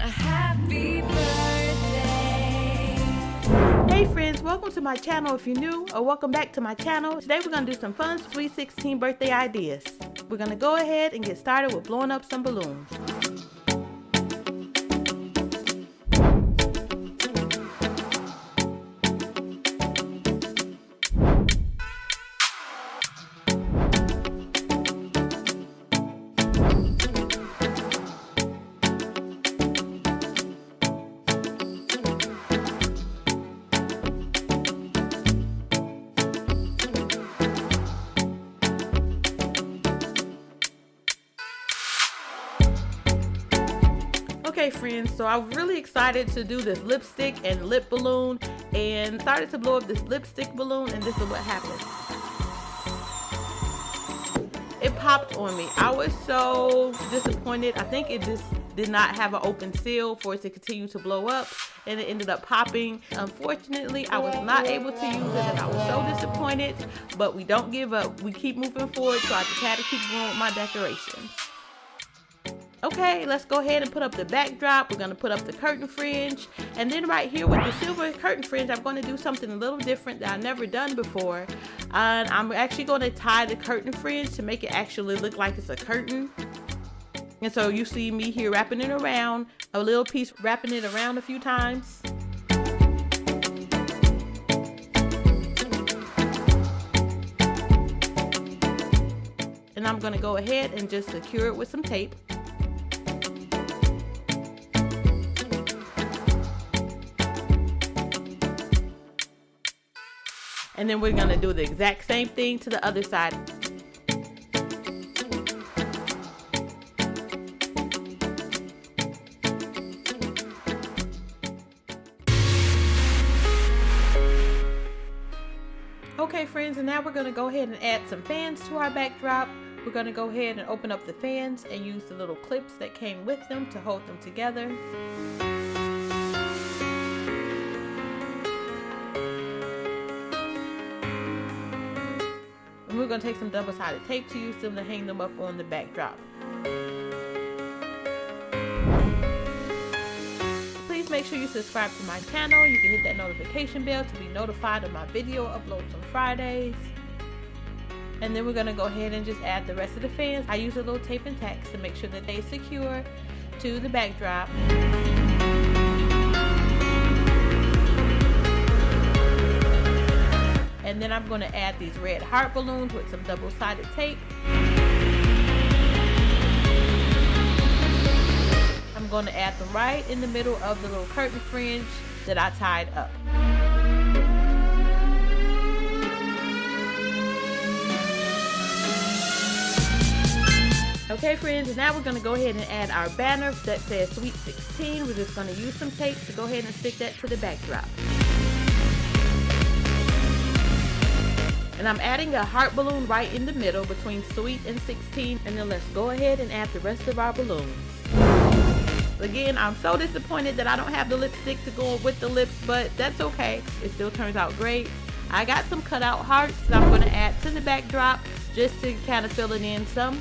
happy birthday. Hey friends, welcome to my channel if you're new, or welcome back to my channel. Today we're going to do some fun Sweet 16 birthday ideas. We're going to go ahead and get started with blowing up some balloons. Okay friends, so I'm really excited to do this lipstick and lip balloon, and started to blow up this lipstick balloon, and this is what happened. It popped on me. I was so disappointed. I think it just did not have an open seal for it to continue to blow up, and it ended up popping. Unfortunately, I was not able to use it, and I was so disappointed, but we don't give up. We keep moving forward, so I just had to keep going with my decorations. Okay, let's go ahead and put up the backdrop. We're going to put up the curtain fringe, and then right here with the silver curtain fringe, I'm going to do something a little different that I've never done before. And I'm actually going to tie the curtain fringe to make it actually look like it's a curtain. And so you see me here wrapping it around, a little piece wrapping it around a few times. And I'm going to go ahead and just secure it with some tape. And then we're going to do the exact same thing to the other side. Okay friends, and now we're going to go ahead and add some fans to our backdrop. We're going to go ahead and open up the fans and use the little clips that came with them to hold them together. We're going to take some double-sided tape to use them to hang them up on the backdrop. Please make sure you subscribe to my channel. You can hit that notification bell to be notified of my video uploads on Fridays. And then we're going to go ahead and just add the rest of the fans. I use a little tape and tacks to make sure that they secure to the backdrop. And then I'm going to add these red heart balloons with some double-sided tape. I'm going to add them right in the middle of the little curtain fringe that I tied up. Okay friends, and now we're going to go ahead and add our banner that says Sweet 16. We're just going to use some tape to go ahead and stick that to the backdrop. And I'm adding a heart balloon right in the middle between Sweet and 16. And then let's go ahead and add the rest of our balloons. Again, I'm so disappointed that I don't have the lipstick to go with the lips, but that's okay. It still turns out great. I got some cutout hearts that I'm going to add to the backdrop just to kind of fill it in some.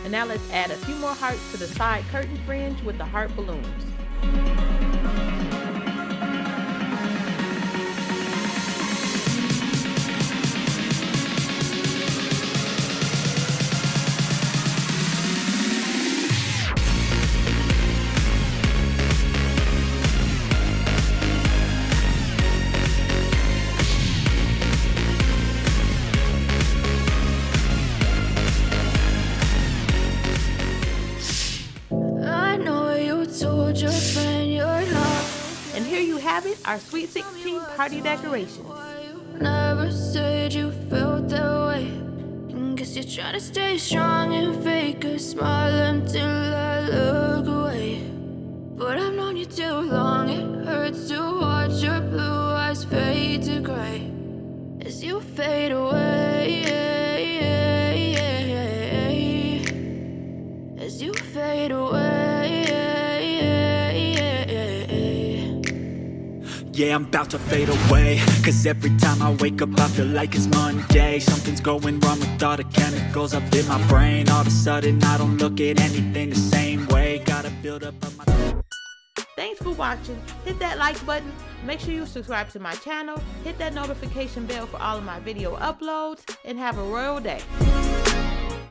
And now let's add a few more hearts to the side curtain fringe with the heart balloons. And here you have it, our Sweet 16 party decorations. Never said you felt that way. And guess you're trying to stay strong and fake a smile until I look away. But I've known you too long, it hurts to watch your blue eyes fade to gray as you fade away, as you fade away. Yeah, I'm about to fade away, cause every time I wake up I feel like it's Monday. Something's going wrong with all the chemicals up in my brain. All of a sudden I don't look at anything the same way. Gotta build up on my... Thanks for watching. Hit that like button. Make sure you subscribe to my channel. Hit that notification bell for all of my video uploads. And have a royal day.